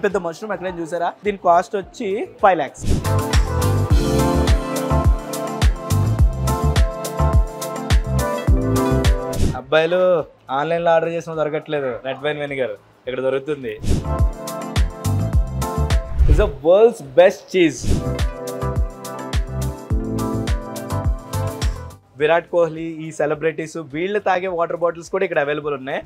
పెద్ద మష్రూమ్ ఎక్కడైనా చూసారా? దీని కాస్ట్ వచ్చి 5 lakhs. అబ్బాయిలు ఆన్లైన్లో ఆర్డర్ చేసిన దొరకట్లేదు. రెడ్ వైన్ వెనిగర్ ఇక్కడ దొరుకుతుంది. It's the world's best cheese. Virat Kohli, ఈ సెలబ్రిటీస్ వీళ్ళు తాగే వాటర్ బాటిల్స్ కూడా ఇక్కడ అవైలబుల్ ఉన్నాయి.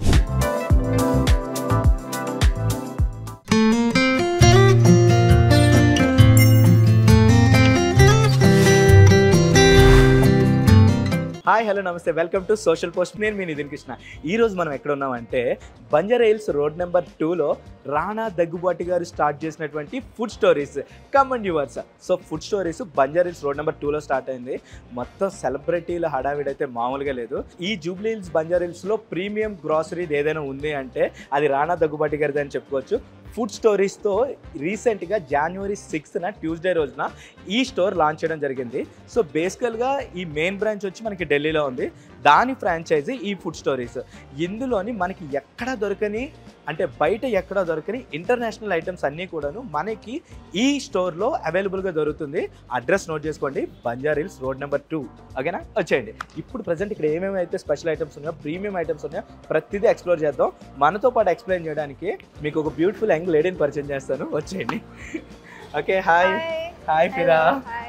హాయ్ హలో నమస్తే, వెల్కమ్ టు సోషల్ పోస్ట్. నేను మీ నితిన్ కృష్ణ. ఈరోజు మనం ఎక్కడ ఉన్నామంటే బంజారా హిల్స్ రోడ్ నెంబర్ 2లో రాణా దగ్గుబాటి గారు స్టార్ట్ చేసినటువంటి food stories come and yours. So food stories Banjara Hills road number 2లో స్టార్ట్ అయింది. మొత్తం సెలబ్రిటీల హడావిడి అయితే మామూలుగా లేదు. ఈ జూబ్లీ హిల్స్ బంజారా హిల్స్లో ప్రీమియం గ్రాసరీది ఏదైనా ఉంది అంటే అది రాణా దగ్గుబాటి గారిది అని చెప్పుకోవచ్చు. ఫుడ్ స్టోరీస్తో రీసెంట్గా January 6th ట్యూస్డే రోజున ఈ స్టోర్ లాంచ్ చేయడం జరిగింది. సో బేసికల్గా ఈ మెయిన్ బ్రాంచ్ వచ్చి మనకి ఢిల్లీలో ఉంది. దాని ఫ్రాంచైజీ ఈ ఫుడ్ స్టోరీస్. ఇందులోని మనకి ఎక్కడ దొరకని, అంటే బయట ఎక్కడ దొరకని ఇంటర్నేషనల్ ఐటమ్స్ అన్నీ కూడాను మనకి ఈ స్టోర్లో అవైలబుల్గా దొరుకుతుంది. అడ్రస్ నోట్ చేసుకోండి, బంజారా హిల్స్ రోడ్ నెంబర్ 2. ఓకేనా, వచ్చేయండి. ఇప్పుడు ప్రజెంట్ ఇక్కడ ఏమేమి అయితే స్పెషల్ ఐటమ్స్ ఉన్నాయో, ప్రీమియం ఐటమ్స్ ఉన్నాయో ప్రతిదీ ఎక్స్ప్లోర్ చేద్దాం. మనతో పాటు ఎక్స్ప్లెయిన్ చేయడానికి మీకు ఒక బ్యూటిఫుల్ యంగ్ లేడీని పరిచయం చేస్తాను, వచ్చేయండి. Okay, hi. హాయ్ ఫిరా.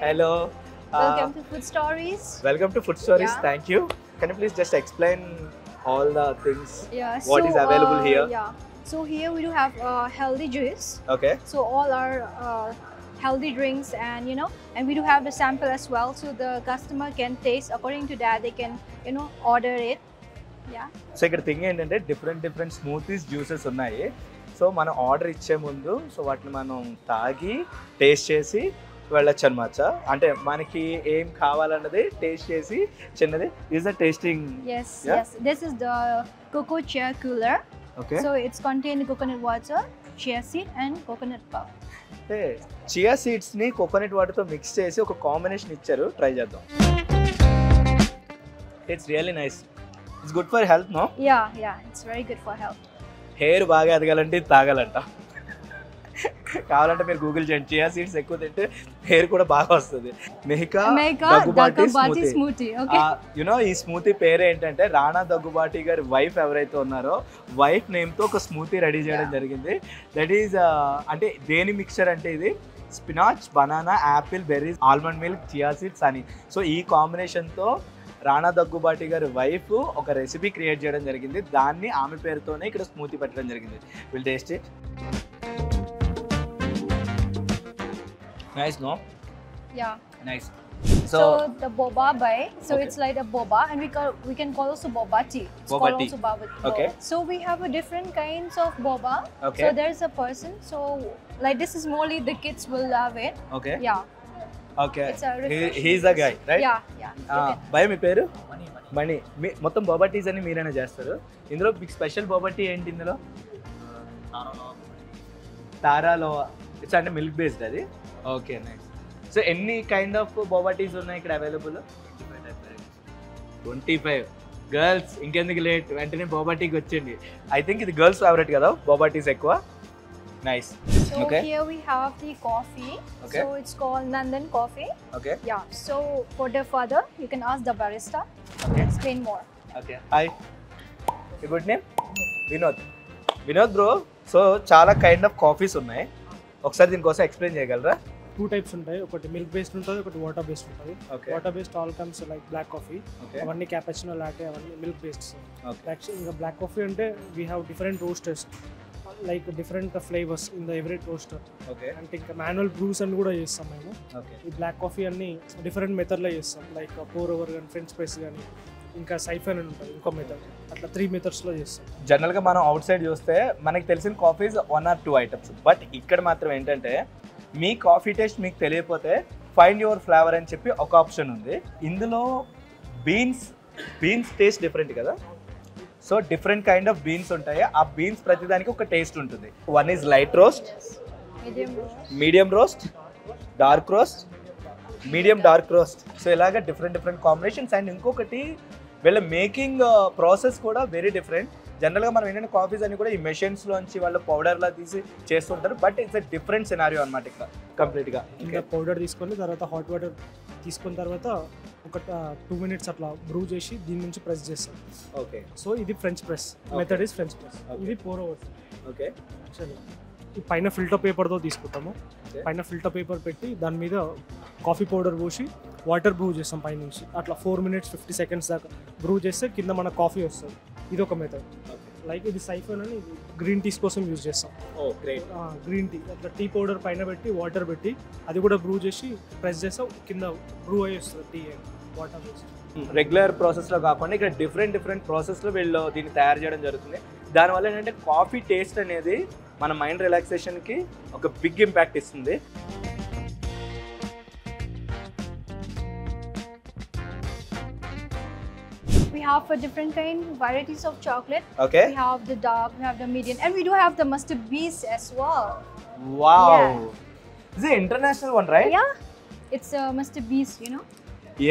Hello. Welcome to Food Stories. Welcome to Food Stories. Yeah. Thank you. Can you please just explain all the things? Yeah. What is available here? Yeah. So here we do have healthy juice. Okay. So all our healthy drinks, and and we do have the sample as well, so the customer can taste. According to that, they can order it. Yeah. So ఇక్కడ thing ఏంటంటే different smoothies juices ఉన్నాయి. So మనం order ఇచ్చే ముందు so వాటిని మనం తాగి taste చేసి వెళ్ళొచ్చు అనమాట. అంటే మనకి ఏం కావాలన్నది టేస్ట్ చేసి చిన్నది is the tasting. Yes. This is the cocoa chia cooler. Okay. So it's contained coconut water, chia seed and coconut pulp. Chia seeds ని కోకోనట్ వాటర్ తో మిక్స్ చేసి ఒక కాంబినేషన్ ఇచ్చారు, ట్రై చేద్దాం. It's really nice. It's good for health, no? Yeah, it's very good for health. Hair బాగా ఎదగాలంటే ఇది తాగాలంట. కావాలంటే మీరు గూగుల్ చేయండి, చియా సీడ్స్ ఎక్కువ తింటే హెయిర్ కూడా బాగా వస్తుంది. మెహికా దగ్గుబాటి స్మూతీ. ఓకే, ఈ స్మూతీ పేరు ఏంటంటే రాణా దగ్గుబాటి గారి వైఫ్ ఎవరైతే ఉన్నారో వైఫ్ నేమ్ తో ఒక స్మూతీ రెడీ చేయడం జరిగింది. దట్ ఈజ్ అంటే దేని మిక్చర్ అంటే ఇది spinach, banana, Apple, berries, almond milk, chia seeds అని. సో ఈ కాంబినేషన్ తో రాణా దగ్గుబాటి గారి వైఫ్ ఒక రెసిపీ క్రియేట్ చేయడం జరిగింది. దాన్ని ఆమె పేరుతోనే ఇక్కడ స్మూతీ పెట్టడం జరిగింది. Will taste it. Nice, no? Yeah. Nice. So the boba bai, so okay. It's like a boba, and we can call also boba tea. It's boba called tea. also boba. Okay. So we have a different kinds of boba. Okay. So there's a person. So like this is mostly the kids will love it. Okay. Yeah. Okay. It's a he's the guy, right? Yeah. Bhai మీ పేరు? మణి. మొత్తం boba teas అన్ని మీరేనా చేస్తారు? ఇందులో big special boba tea ఏంటి ఇందులో? తారాలో. It's అంటే milk based అది. Okay, nice. సో ఎన్ని కైండ్ ఆఫ్ బోబా టీస్ ఉన్నాయి ఇక్కడ అవైలబుల్? 25. గర్ల్స్ ఇంకెందుకు లేట్, వెంటనే బోబా టీకి వచ్చేయండి. ఐ థింక్ ఇది గర్ల్స్ ఫేవరెట్ కదా బోబా టీస్ ఎక్కువ. Nice. So here we have the coffee. Okay. So it's called Nandan coffee. Okay. Yeah. So for the further, you can ask the barista. Okay. Explain more. Okay. Hi. Your good name? Vinod bro. So చాలా kind of coffees ఉన్నాయి, ఒకసారి దీనికోసం explain చేయగలరా? 2 types ఉంటాయి. ఒకటి milk based ఉంటుంది, ఒకటి water based ఉంటుంది. Water based all comes like black coffee, అవన్నీ క్యాపచినో, లాటే, అవన్నీ మిల్క్ బేస్డ్. ఇంకా బ్లాక్ కాఫీ అంటే we have different roasters, like different flavours in the every roaster. అంటే ఇంకా మాన్యువల్ బ్రూస్ అని కూడా చేస్తాం మేము. ఈ బ్లాక్ కాఫీ అన్ని డిఫరెంట్ మెథడ్లో చేస్తాం, లైక్ పోర్ ఓవర్ కానీ, ఫ్రెంచ్ ప్రెస్ కానీ, ఇంకా సైఫన్ అని ఉంటుంది ఇంకో మెథడ్. అట్లా 3 మెథడ్స్లో చేస్తాం. జనరల్గా మనం అవుట్ సైడ్ చూస్తే మనకి తెలిసిన కాఫీస్ 1 or 2 ఐటమ్స్, బట్ ఇక్కడ మాత్రం ఏంటంటే మీ కాఫీ టేస్ట్ మీకు తెలియకపోతే ఫైండ్ యువర్ ఫ్లేవర్ అని చెప్పి ఒక ఆప్షన్ ఉంది. ఇందులో బీన్స్ టేస్ట్ డిఫరెంట్ కదా. So different kind of beans ఉంటాయి. ఆ బీన్స్ ప్రతిదానికి ఒక టేస్ట్ ఉంటుంది. One is light roast, medium roast, dark roast, medium dark roast. So ఇలాగ డిఫరెంట్ కాంబినేషన్స్. అండ్ ఇంకొకటి వీళ్ళ మేకింగ్ ప్రాసెస్ కూడా వెరీ డిఫరెంట్. జనరల్గా మనం ఏంటంటే కాఫీస్ అన్ని కూడా ఈ మెషిన్స్లోంచి వాళ్ళు పౌడర్లా తీసి చేస్తుంటారు, but it's a different scenario అనమాట ఇక్కడ కంప్లీట్గా. ఇంకా పౌడర్ తీసుకొని తర్వాత హాట్ వాటర్ తీసుకున్న తర్వాత ఒక 2 minutes అట్లా బ్రూ చేసి దీని నుంచి ప్రెస్ చేస్తాం. ఓకే, సో ఇది French press method is French press. ఇది పోర్ ఓవర్. ఓకే, యాక్చువల్లీ ఈ పైన ఫిల్టర్ పేపర్తో తీసుకుంటాము. పైన ఫిల్టర్ పేపర్ పెట్టి దాని మీద కాఫీ పౌడర్ పోసి వాటర్ బ్రూ చేస్తాం పైనుంచి. అట్లా 4 minutes 50 seconds దాకా బ్రూ చేస్తే కింద మన కాఫీ వస్తుంది. ఇది ఒక మెథడ్. లైక్ ఇది సైఫన్ అని గ్రీన్ టీస్ కోసం యూజ్ చేస్తాం. గ్రీన్ టీ అట్లా టీ పౌడర్ పైన పెట్టి వాటర్ పెట్టి అది కూడా బ్రూ చేసి ప్రెస్ చేస్తాం, కింద బ్రూ అయ్యి వస్తుంది టీ వాటర్ వేసి. రెగ్యులర్ ప్రాసెస్లో కాకుండా ఇక్కడ డిఫరెంట్ ప్రాసెస్లో వీళ్ళు దీన్ని తయారు చేయడం జరుగుతుంది. దానివల్ల ఏంటంటే కాఫీ టేస్ట్ అనేది మన మైండ్ రిలాక్సేషన్కి ఒక బిగ్ ఇంపాక్ట్ ఇస్తుంది. We have for different varieties of chocolate. Okay. We have the dark, we have the medium, and we do have the Mr. Beast as well. Wow. Yeah. This is an international one, right? Yeah, it's Mr. Beast, you know.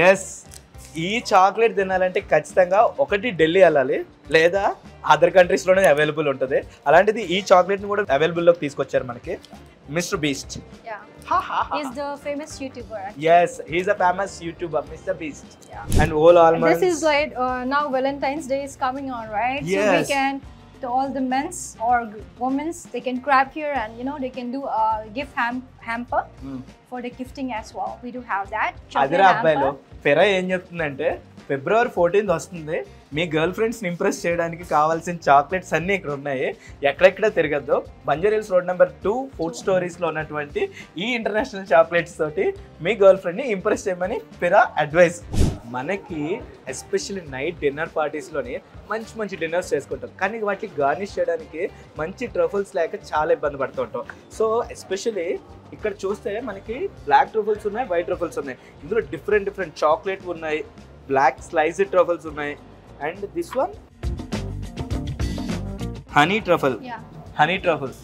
Yes. ఈ chocolate తినాలంటే ఖచ్చితంగా ఒకటి ఢిల్లీ వెళ్ళాలి, లేదా other కంట్రీస్లోనే available ఉంటుంది. అలాంటిది ఈ చాక్లెట్ని కూడా అవైలబుల్లోకి తీసుకొచ్చారు మనకి mister beast. Yeah. He's the famous YouTuber. Actually. Yes, he's a famous YouTuber, Mr. Beast. Yeah. And all almonds. This is like now Valentine's Day is coming on, right? Yes. So we can, to all the men's or women's, they can grab here and they can do a gift hamper for the gifting as well. We do have that. అదిరా అబ్బాయిలో FERA ఏం చెప్తుందంటే February 14th వస్తుంది, మీ girl ఫ్రెండ్స్ని impress చేయడానికి కావాల్సిన chocolates అన్నీ ఇక్కడ ఉన్నాయి. ఎక్కడెక్కడ తిరగద్దు, Banjara Hills road number 2 Food స్టోరీస్లో ఉన్నటువంటి ఈ ఇంటర్నేషనల్ చాక్లెట్స్ తోటి మీ గర్ల్ ఫ్రెండ్ని ఇంప్రెస్ చేయమని ఫెరా అడ్వైస్. మనకి ఎస్పెషల్లీ నైట్ డిన్నర్ పార్టీస్లోని మంచి డిన్నర్స్ చేసుకుంటాం, కానీ వాటికి గార్నిష్ చేయడానికి మంచి ట్రఫుల్స్ లేక చాలా ఇబ్బంది పడుతూ ఉంటాం. సో ఎస్పెషల్లీ ఇక్కడ చూస్తే మనకి బ్లాక్ ట్రఫుల్స్ ఉన్నాయి, వైట్ ట్రఫుల్స్ ఉన్నాయి. ఇందులో డిఫరెంట్ చాక్లెట్ ఉన్నాయి, బ్లాక్ స్లైస్డ్ ట్రఫుల్స్ ఉన్నాయి, and this one honey truffles.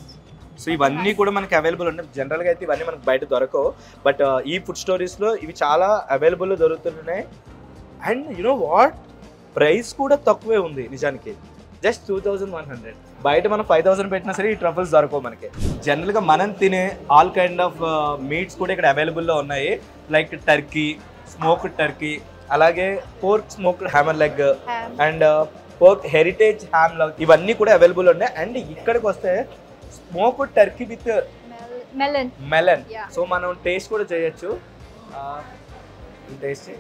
So ఇవన్నీ కూడా మనకి అవైలబుల్ ఉన్నాయి. జనరల్గా అయితే ఇవన్నీ మనకు బయట దొరకవు, బట్ ఈ ఫుడ్ స్టోరీస్లో ఇవి చాలా అవైలబుల్లో దొరుకుతున్నాయి. అండ్ యునో వాట్, ప్రైస్ కూడా తక్కువే ఉంది నిజానికి, జస్ట్ 2100. బయట మనం 5000 పెట్టినా సరే ఈ ట్రఫుల్స్ దొరకవు మనకి. జనరల్గా మనం తినే ఆల్ కైండ్ ఆఫ్ మీట్స్ కూడా ఇక్కడ అవైలబుల్లో ఉన్నాయి, లైక్ టర్కీ, స్మోక్డ్ టర్కీ, అలాగే pork smoked hammer leg and pork heritage ham leg, ఇవన్నీ కూడా అవైలబుల్ ఉన్నాయి. అండ్ ఇక్కడికి వస్తే smoked turkey with melon. So మనం టేస్ట్ కూడా చేయొచ్చు. టేస్ట్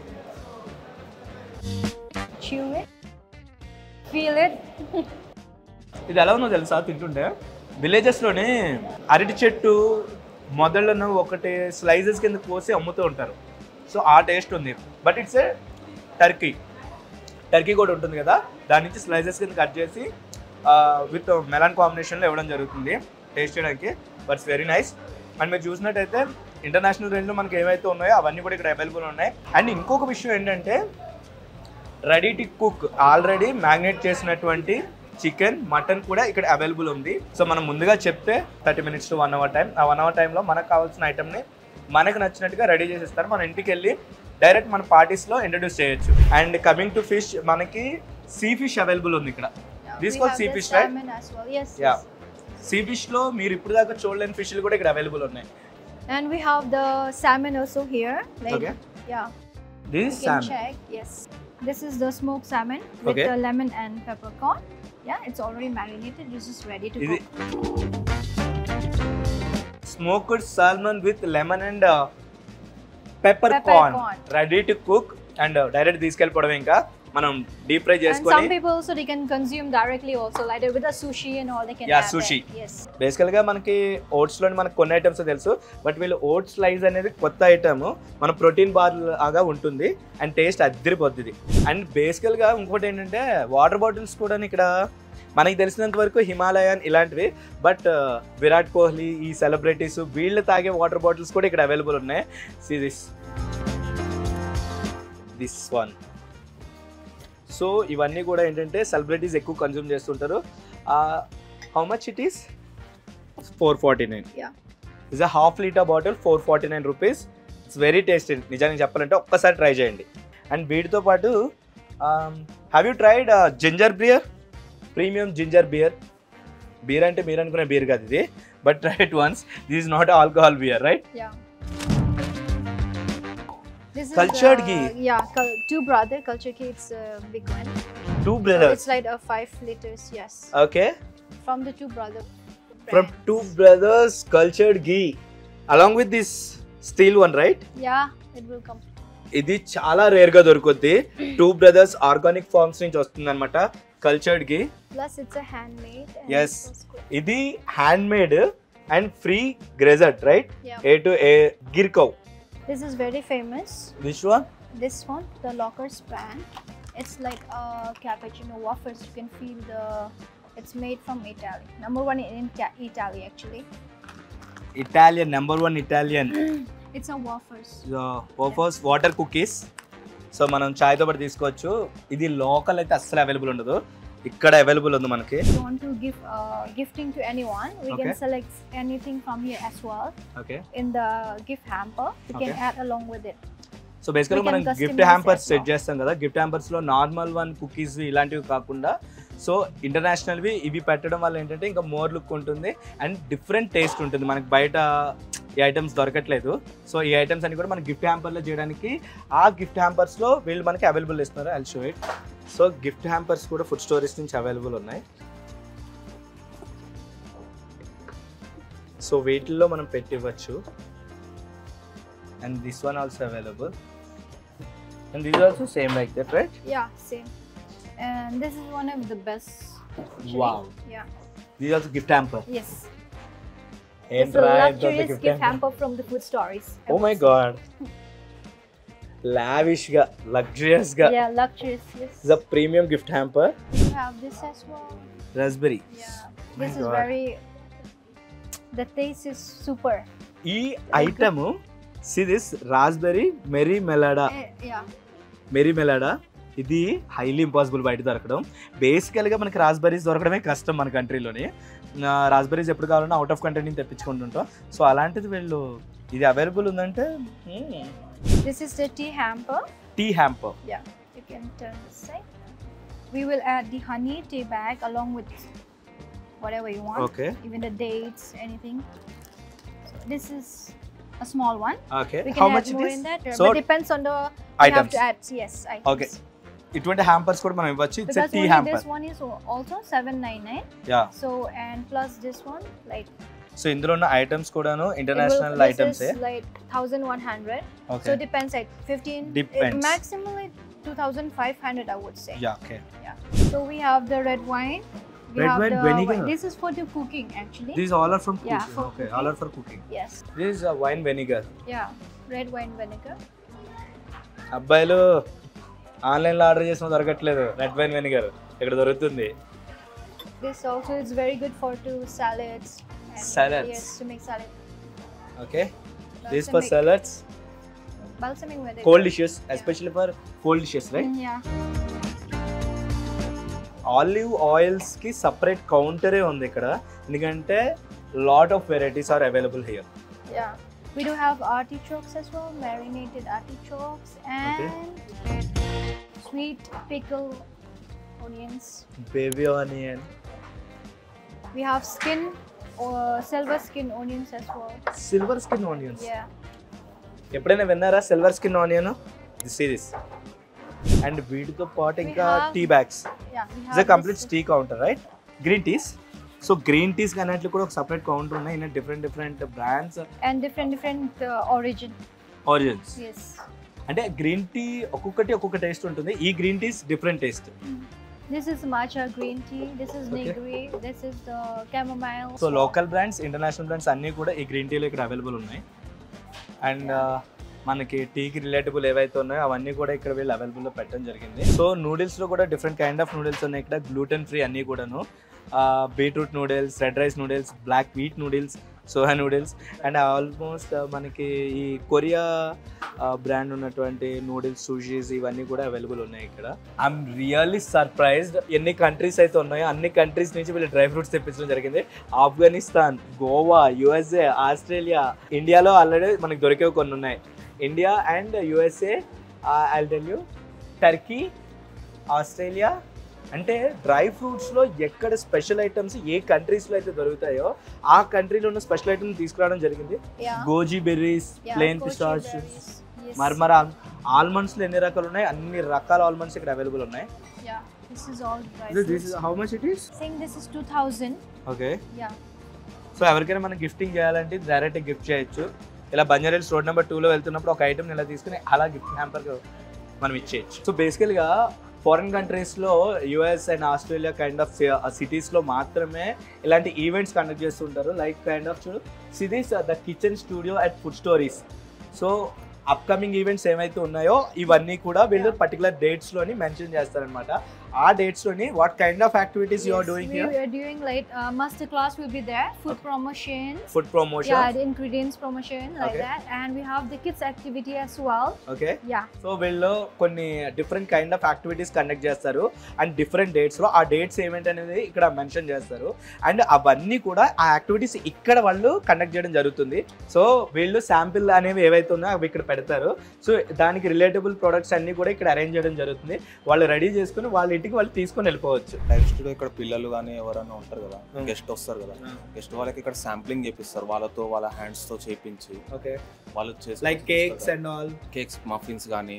ఇది ఎలా ఉందో తెలుసా తింటుంటే? విలేజెస్లోనే అరటి చెట్టు మొదళ్ళను ఒకటి స్లైజెస్ కింద కోసి అమ్ముతూ ఉంటారు. సో ఆ టేస్ట్ ఉంది, బట్ ఇట్స్ ఏ టర్కీ కూడా ఉంటుంది కదా, దాని నుంచి స్లైజెస్ కింద కట్ చేసి విత్ మెలన్ కాంబినేషన్లో ఇవ్వడం జరుగుతుంది టేస్ట్ చేయడానికి. But it's very nice. And మీరు చూసినట్టయితే ఇంటర్నేషనల్ రేంజ్లో మనకి ఏవైతే ఉన్నాయో అవన్నీ కూడా ఇక్కడ అవైలబుల్ ఉన్నాయి. అండ్ ఇంకొక విషయం ఏంటంటే ready to cook, already magnet చేసినటువంటి చికెన్, మటన్ కూడా ఇక్కడ అవైలబుల్ ఉంది. సో మనం ముందుగా చెప్తే 30 minutes to 1 hour టైం, ఆ 1 hour టైంలో మనకు కావాల్సిన ఐటమ్ని మనకు నచ్చినట్టుగా రెడీ చేసేస్తారు. మన ఇంటికి వెళ్ళి డైరెక్ట్ మన పార్టీస్లో ఇంట్రడ్యూస్ చేయొచ్చు. అండ్ కమింగ్ టు ఫిష్, మనకి సీ ఫిష్ అవైలబుల్ ఉంది ఇక్కడ. This called sea fish, right? Yeah, sea ఫిష్లో మీరు ఇప్పుడు దాకా చూడలేని ఫిష్లు కూడా ఇక్కడ అవైలబుల్ ఉన్నాయి. And we have the salmon also here. Like, okay. Yeah. This is salmon. Check. Yes. This is the smoked salmon with the lemon and peppercorn. Yeah, it's already marinated. This is ready to cook. Smoked salmon with lemon and peppercorn. Ready to cook. And direct తీసుకెళ్ళిపోవడం, ఇంకా మనం deep fry చేసుకొని. And some people also they can consume directly also, like with a sushi and all they can. Yeah, sushi. Yes. బేసికల్గా మనకి ఓట్స్లో మనకు కొన్ని items తెలుసు, but వీళ్ళు oats slice అనేది కొత్త ఐటమ్, మన ప్రోటీన్ బార్ లాగా ఉంటుంది అండ్ టేస్ట్ అదిరిపోతుంది. అండ్ బేసికల్గా ఇంకోటి ఏంటంటే వాటర్ బాటిల్స్ కూడా ఇక్కడ మనకి తెలిసినంత వరకు హిమాలయన్ ఇలాంటివి, బట్ విరాట్ కోహ్లీ, ఈ సెలబ్రిటీస్ వీళ్ళు తాగే వాటర్ బాటిల్స్ కూడా ఇక్కడ అవైలబుల్ ఉన్నాయి. See this one. సో ఇవన్నీ కూడా ఏంటంటే సెలబ్రిటీస్ ఎక్కువ కన్జ్యూమ్ చేస్తుంటారు. How much it is? 449. Is a ½ litre bottle, 449 rupees. It's very tasty. నిజానికి చెప్పాలంటే ఒక్కసారి ట్రై చేయండి. అండ్ వీటితో పాటు have you tried ginger beer? Premium ginger beer. Beer అంటే మీరు అనుకునే బీర్ కాదు ఇది, but try it once. This is not alcohol beer, right? Yeah. This is Cultured ghee. Yeah, Two Brother Cultured Ghee. It's a big one. Two So brothers. it's like a 5 liters. Yes. Okay. From the Two Brother. From brand. Two Brothers Cultured Ghee. Along with this steel one, right? Yeah, it will come. ఇది చాలా rare గా దొరుకుద్ది. Two brothers organic farms నుంచి వస్తుంది అనమాట cultured ghee. Plus it's a handmade. And Yes. it's also good. ఇది hand made and free grazed, right? Yeah. A two a Gir cow. This is very famous. This one? This one, the Lockers brand. It's like a cappuccino wafers. You can feel the. It's made from Italy. Number one in Italy actually. Italian, number 1 Italian. It's a wafers. Purpose water cookies. So మనం చాయ్తో పాటు తీసుకోవచ్చు. ఇది local అయితే అస్సలు available ఉండదు, ఇక్కడ available ఉంది మనకి. If you want to give gifting to anyone, we Okay. can select anything from here as well. Okay. In the gift hamper, you can Okay. add along with it. So బేసికల్గా We can మనం gift customize hampers as set well. చేస్తాం కదా. Gift హ్యాంపర్స్లో normal one cookies ఇలాంటివి కాకుండా so ఇంటర్నేషనల్వి ఇవి పెట్టడం వల్ల ఏంటంటే ఇంకా మోర్ లుక్ ఉంటుంది అండ్ డిఫరెంట్ టేస్ట్ ఉంటుంది. మనకి బయట ఈ ఐటమ్స్ దొరకట్లేదు. సో ఈ ఐటమ్స్ అన్ని కూడా మనం గిఫ్ట్ హ్యాంపర్లో చేయడానికి ఆ గిఫ్ట్ హ్యాంపర్స్లో వీళ్ళు మనకి అవైలబుల్ ఇస్తున్నారు. I'll show it. So gift hampers కూడా ఫుడ్ స్టోరీస్ నుంచి అవైలబుల్ ఉన్నాయి. సో వీటిల్లో మనం పెట్టివ్వచ్చు. And this one also available. And these are also same like that, right? Yeah, same. And this is one of the best. Actually. Wow. Yeah. These are also gift hamper. Yes. And It's a luxurious gift hamper from the Food Stories. Oh my god. Lavish ga, luxurious ga. Yeah, luxurious. Yes. It's a premium gift hamper. You have this as well. Raspberry. Yeah. My This is God. very. The taste is super. ఈ item, see this raspberry Merry Melada. Yeah. Merry Melada. ఇది highly impossible బయట దొరకడం. బేసికల్గా మనకి raspberries దొరకడమే కష్టం మన కంట్రీలోని. Raspberries ఎప్పుడు కావాలన్నా అవుట్ ఆఫ్ కంట్రీ నుంచి తెప్పించుకుంటుంటాం. సో అలాంటిది వీళ్ళు ఇది అవైలబుల్ ఉందంటే. This is the tea hamper. Tea hamper. Yeah, you can turn this side. We will add the honey tea bag along with whatever you want. Okay. Even the dates, anything. So this is a small one. Okay. We can How add much it more is? in that. So but depends on the. You have items. to add items. Okay. ఇటువంటి hampers కూడా మనం ఇవ్వచ్చు. It's Because tea only hamper. this one is also 799. Yeah. So and plus this one like. So ఇందులో ఉన్న items కూడాను international items. This is like 1100. Okay. So it depends like 15. Depends. Maximum like 2500 I would say. Yeah. Okay. Yeah. So we have the red wine. We Red have wine the vinegar. This is for the cooking actually. These all are from Yeah, cooking. for Okay. cooking. All are for cooking. Yes. This is a wine vinegar. Yeah. Red wine vinegar. అబ్బాయిలు ఆన్లైన్లో order చేసిన దొరకట్లేదు red wine vinegar. ఇక్కడ దొరుకుతుంది. This also is very good for to salads. And Salads. Yes, to make salad. Okay. This for salads. Balsamic vinegar. Cold dishes, especially for cold dishes, right? Yeah. Olive oils కి separate కౌంటరే ఉంది ఇక్కడ. ఎందుకంటే lot of varieties are available here. Yeah. We do have artichokes as well, marinated artichokes and sweet pickle onions. Baby onion. We have skin or silver skin onions as well. Silver skin onions. Yeah. ఎప్పుడైనా విన్నారా silver skin onion? This and వీటితో పాటు ఇంకా tea bags. Yeah. We it's have a complete tea counter, right? Green teas. So green teas అన్నిటిలో కూడా ఒక separate counter ఉన్నాయి in different brands and different origin. Origins. Yes. అంటే green tea ఒక్కొక్క taste ఉంటుంది. ఈ green teas different taste. This is matcha green tea. This is Okay. nigri. This is the chamomile. So local brands, international brands అన్నీ కూడా ఈ green టీలో ఇక్కడ available ఉన్నాయి. అండ్ మనకి టీకి రిలేటబుల్ ఏవైతే ఉన్నాయో అవన్నీ కూడా ఇక్కడ వీళ్ళు అవైలబుల్లో పెట్టడం జరిగింది. సో నూడిల్స్లో కూడా డిఫరెంట్ కైండ్ ఆఫ్ నూడిల్స్ ఉన్నాయి ఇక్కడ. గ్లూటెన్ ఫ్రీ అన్నీ కూడాను. Beetroot noodles, red rice noodles, black wheat noodles, soya noodles and almost మనకి ఈ కొరియా బ్రాండ్ ఉన్నటువంటి నూడిల్స్, సూషీస్ ఇవన్నీ కూడా అవైలబుల్ ఉన్నాయి ఇక్కడ. I'm really surprised. ఎన్ని కంట్రీస్ అయితే ఉన్నాయో అన్ని కంట్రీస్ నుంచి వీళ్ళు డ్రై ఫ్రూట్స్ తెప్పించడం జరిగింది. ఆఫ్ఘనిస్తాన్, గోవా, యుఎస్ఏ, ఆస్ట్రేలియా, ఇండియాలో ఆల్రెడీ మనకి దొరికేవి కొన్ని ఉన్నాయి. India and USA, I'll tell you, Turkey, Australia అంటే డ్రై ఫ్రూట్స్లో ఎక్కడ స్పెషల్ ఐటమ్స్ ఏ కంట్రీస్లో అయితే దొరుకుతాయో ఆ కంట్రీలో ఉన్న స్పెషల్ ఐటమ్ తీసుకురావడం జరిగింది. గోజీ బెర్రీస్, ప్లెయిన్ పిస్టాచియోస్, మర్మరా ఆల్మండ్స్లో ఎన్ని రకాలు ఉన్నాయి, అన్ని రకాల ఆల్మండ్స్ ఇక్కడ అవైలబుల్ ఉన్నాయి. This is all dry This fruits. is how much it is? I think this is 2000. Okay. Yeah. So ఎవరికైనా మనం గిఫ్టింగ్ చేయాలంటే డైరెక్ట్ గిఫ్ట్ చేయొచ్చు. ఇలా బంజారా హిల్స్ రోడ్ నెంబర్ 2లో వెళ్తున్నప్పుడు ఒక ఐటమ్ ఇలా తీసుకుని అలా గిఫ్ట్ హ్యాంపర్ మనం ఇచ్చేయచ్చు. సో బేసికల్గా ఫారిన్ కంట్రీస్లో US and Australia kind of సిటీస్లో మాత్రమే ఇలాంటి ఈవెంట్స్ కండక్ట్ చేస్తుంటారు. Like kind of cities the kitchen studio at food stories. So upcoming events ఏమైతే ఉన్నాయో ఇవన్నీ కూడా వీళ్ళు పర్టికులర్ డేట్స్లోని మెన్షన్ చేస్తారనమాట. ఆ డేట్స్లోని what kind of activities you are doing here? We are doing like master class will be there, food promotions. Food promotion. Yeah, the ingredients promotion like that, and we have the kids activity as well. Okay. Yeah. So వీళ్ళు కొన్ని different kind of activities conduct చేస్తారు and different డేట్స్లో ఆ dates ఏమిటి అనేది ఇక్కడ mention చేస్తారు. And అవన్నీ కూడా ఆ యాక్టివిటీస్ ఇక్కడ వాళ్ళు కండక్ట్ చేయడం జరుగుతుంది. సో వీళ్ళు శాంపిల్ అనేవి ఏవైతే ఉన్నాయో అవి ఇక్కడ పెడతారు. సో దానికి రిలేటబుల్ ప్రొడక్ట్స్ అన్ని కూడా ఇక్కడ అరేంజ్ చేయడం జరుగుతుంది. వాళ్ళు రెడీ చేసుకుని వాళ్ళ ఇంటికి వాళ్ళు తీసుకొని వెళ్ళిపోవచ్చు. నెక్స్ట్ ఇక్కడ పిల్లలు కానీ ఎవరైనా ఉంటారు కదా, గెస్ట్ వస్తారు కదా, గెస్ట్ వాళ్ళకి ఇక్కడ శాంప్లింగ్ చేపిస్తారు, వాళ్ళతో వాళ్ళ హ్యాండ్స్ తో చేపించి వాళ్ళు like cakes and all, cakes, muffins కానీ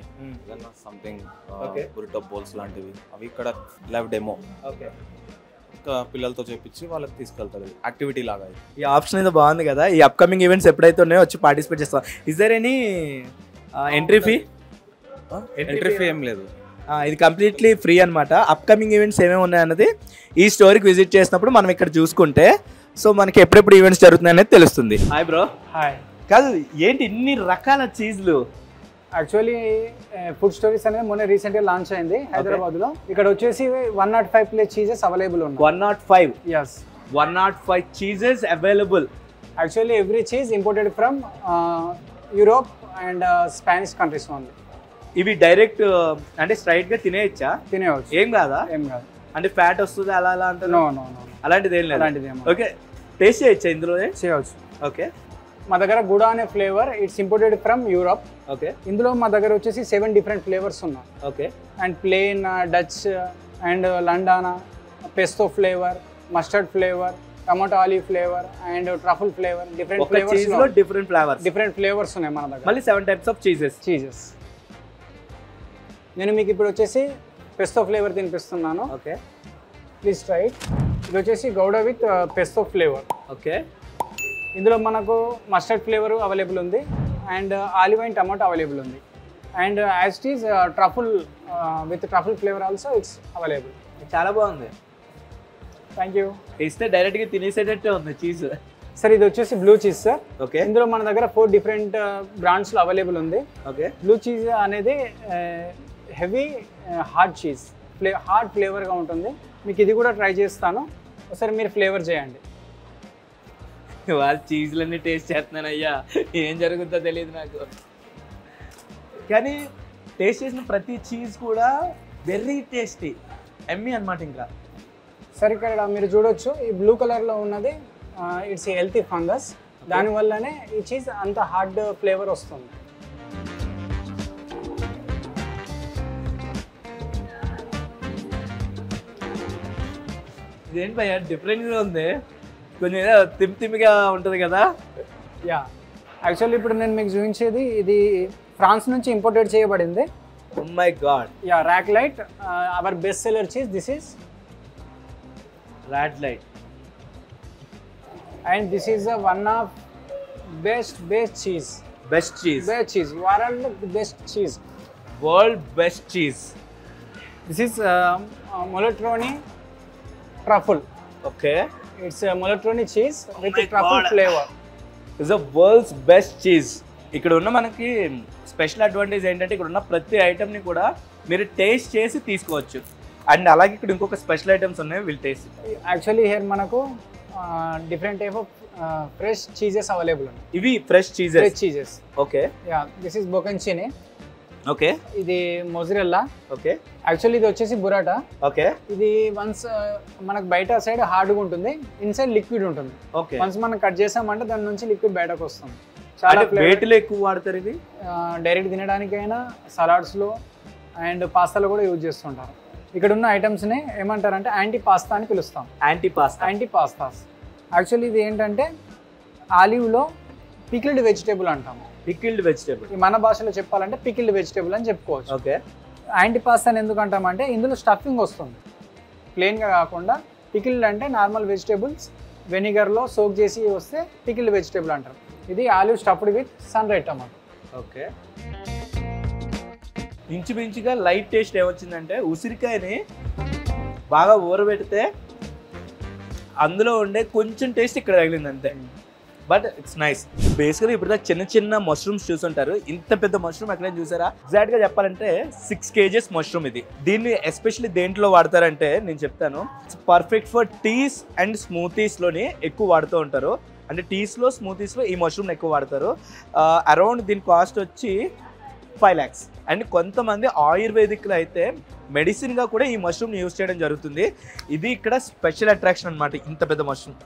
సంథింగ్ బురిటో బౌల్స్ లాంటివి అవి ఇక్కడ లైవ్ డెమో పిల్లలతో చేపించి వాళ్ళకి తీసుకెళ్తారు. యాక్టివిటీ లాగా ఈ ఆప్షన్ అయితే బాగుంది కదా. ఈ అప్కమింగ్ ఈవెంట్స్ ఎప్పుడైతే ఉన్నాయో వచ్చి పార్టిసిపేట్ చేస్తాం. Is there any entry fee? Entry fee ఏం లేదు, ఇది కంప్లీట్లీ ఫ్రీ అనమాట. అప్కమింగ్ ఈవెంట్స్ ఏమేమి ఉన్నాయన్నది ఈ స్టోరీకి విజిట్ చేసినప్పుడు మనం ఇక్కడ చూసుకుంటే సో మనకి ఎప్పుడెప్పుడు ఈవెంట్స్ జరుగుతున్నాయి అనేది తెలుస్తుంది. Hi bro. హాయ్. కాదు ఏంటి ఇన్ని రకాల చీజ్లు? యాక్చువల్లీ ఫుడ్ స్టోరీస్ అనేది మొన్న రీసెంట్గా లాంచ్ అయింది హైదరాబాద్లో. ఇక్కడ వచ్చేసి 105 ప్లేస్ చీజెస్ అవైలబుల్ ఉన్నాయి. 105? Yes. 105 cheeses available. Actually every cheese imported from Europe and Spanish countries only. ఇవి డైరెక్ట్ అంటే స్ట్రైట్ గా తినేయచ్చా? తినేయచ్చు. ఏం కాదా? ఏం కాదు. అంటే ఫ్యాట్ వస్తుంది అలా అలా అంటే? నో నో నో, అలాంటిది ఏం లేదు. అలాంటిది ఏం. ఓకే, టేస్ట్ చేయొచ్చా ఇందులో? చేయవచ్చు. ఓకే. మా దగ్గర గుడా అనే flavour it's imported from Europe. Okay. ఇందులో మా దగ్గర వచ్చేసి 7 డిఫరెంట్ ఫ్లేవర్స్ ఉన్నాయి. Okay. And plain, Dutch and లండానా, pesto flavour, mustard flavour, tomato olive flavour and truffle flavour. Different flavours లో డిఫరెంట్ ఫ్లేవర్స్ ఉన్నాయి మన దగ్గర. మళ్ళీ 7 టైప్స్ ఆఫ్ చీజెస్. నేను మీకు ఇప్పుడు వచ్చేసి పెస్తో ఫ్లేవర్ తినిపిస్తున్నాను. Okay, please try it. ఇది వచ్చేసి Gouda with pesto flavour. Okay. ఇందులో మనకు మస్టర్డ్ ఫ్లేవర్ అవైలబుల్ ఉంది and olive and tomato available ఉంది and as it is truffle with truffle flavour also it's available. చాలా బాగుంది. Thank you. ఇస్తే డైరెక్ట్గా తినేసేటట్టే ఉంది చీజ్. సార్ ఇది వచ్చేసి బ్లూ చీజ్ సార్. ఓకే. ఇందులో మన దగ్గర 4 డిఫరెంట్ బ్రాండ్స్లో అవైలబుల్ ఉంది. ఓకే. బ్లూ చీజ్ అనేది హెవీ హార్డ్ చీజ్, హార్డ్ ఫ్లేవర్గా ఉంటుంది. మీకు ఇది కూడా ట్రై చేస్తాను, ఒకసారి మీరు ఫ్లేవర్ చేయండి. వాళ్ళ చీజ్లన్నీ టేస్ట్ చేస్తున్నాను అయ్యా, ఏం జరుగుతుందో తెలియదు నాకు. కానీ టేస్ట్ చేసిన ప్రతి చీజ్ కూడా వెరీ టేస్టీ, ఎమ్మీ అనమాట. ఇంకా సార్ ఇక్కడ మీరు చూడొచ్చు ఈ బ్లూ కలర్లో ఉన్నది ఇట్స్ హెల్తీ ఫంగస్, దానివల్లనే ఈ చీజ్ అంత హార్డ్ ఫ్లేవర్ వస్తుంది. ఇదేంటి భయ్యా డిఫరెంట్గా ఉంది, కొంచెం ఏదో తిమ్మిగా ఉంటుంది కదా? యా, యాక్చువల్లీ ఇప్పుడు నేను మీకు చూపించేది ఇది ఫ్రాన్స్ నుంచి ఇంపోర్టెడ్ చేయబడింది. Oh my God. Yeah, raclette our best seller cheese. This is raclette and this is a one of best cheese. Best cheese. World best cheese. World best cheese. This is Molotoni truffle. Okay. It's a Molotoni cheese with truffle flavor. It's the world's best cheese. ఇక్కడ ఉన్న మనకి special advantage ఏంటంటే ఇక్కడ ఉన్న ప్రతి ఐటమ్ని కూడా మీరు taste చేసి తీసుకోవచ్చు. అండ్ అలాగే ఇక్కడ ఇంకొక స్పెషల్ ఐటమ్స్ ఉన్నాయి, విల్ టేస్ట్. యాక్చువల్లీ హియర్ మనకు different type of fresh cheeses available ఉన్నాయి. ఇవి fresh cheeses. Okay. Yeah, this is bocconcini. Okay. ఇది మొజరెల్లా. ఓకే. యాక్చువల్లీ ఇది వచ్చేసి బురాటా. ఓకే. ఇది వన్స్ మనకు బయట సైడ్ హార్డ్గా ఉంటుంది, ఇన్సైడ్ లిక్విడ్ ఉంటుంది. ఓకే. వన్స్ మనం కట్ చేసామంటే దాని నుంచి లిక్విడ్ బయటకు వస్తుంది. చాలా వేటిలో ఎక్కువ వాడతారు ఇది? డైరెక్ట్ తినడానికైనా, సలాడ్స్లో అండ్ పాస్తాలో కూడా యూజ్ చేస్తుంటారు. ఇక్కడ ఉన్న ఐటమ్స్ని ఏమంటారంటే యాంటీ పాస్తా అని పిలుస్తాం. Anti pastas. యాక్చువల్లీ ఇది ఏంటంటే ఆలివ్లో పికిల్డ్ వెజిటేబుల్ అంటాము. పికిల్డ్ వెజిటేబుల్ మన భాషలో చెప్పాలంటే పికిల్డ్ వెజిటేబుల్ అని చెప్పుకోవచ్చు. ఓకే. యాంటీ పాస్తా అని ఎందుకు అంటామంటే ఇందులో స్టఫింగ్ వస్తుంది, ప్లెయిన్గా కాకుండా. పికిల్డ్ అంటే నార్మల్ వెజిటేబుల్స్ వెనిగర్లో సోక్ చేసి వస్తే పికిల్డ్ వెజిటేబుల్ అంటారు. ఇది olive stuffed with sun dried tomato. Okay. ఇంచుమించుగా లైట్ టేస్ట్ ఏమొచ్చిందంటే ఉసిరికాయని బాగా ఊరబెడితే అందులో ఉండే కొంచెం టేస్ట్ ఇక్కడ తగిలింది అంతే. But it's nice. బేసికలీ ఇప్పుడు చిన్న చిన్న మష్రూమ్స్ చూసుంటారు, ఇంత పెద్ద మష్రూమ్ ఎక్కడైనా చూసారా? ఎగ్జాక్ట్గా చెప్పాలంటే 6 kgs మష్రూమ్ ఇది. దీన్ని ఎస్పెషల్లీ దేంట్లో వాడతారంటే నేను చెప్తాను, పర్ఫెక్ట్ ఫర్ టీస్ అండ్ స్మూతీస్లోని ఎక్కువ వాడుతూ ఉంటారు. అంటే టీస్లో స్మూతీస్లో ఈ మష్రూమ్ని ఎక్కువ వాడతారు. అరౌండ్ దీని కాస్ట్ వచ్చి 5 lakhs. అండ్ కొంతమంది ఆయుర్వేదిక్లో అయితే మెడిసిన్గా కూడా ఈ మష్రూమ్ని యూజ్ చేయడం జరుగుతుంది. ఇది ఇక్కడ స్పెషల్ అట్రాక్షన్ అనమాట, ఇంత పెద్ద మష్రూమ్.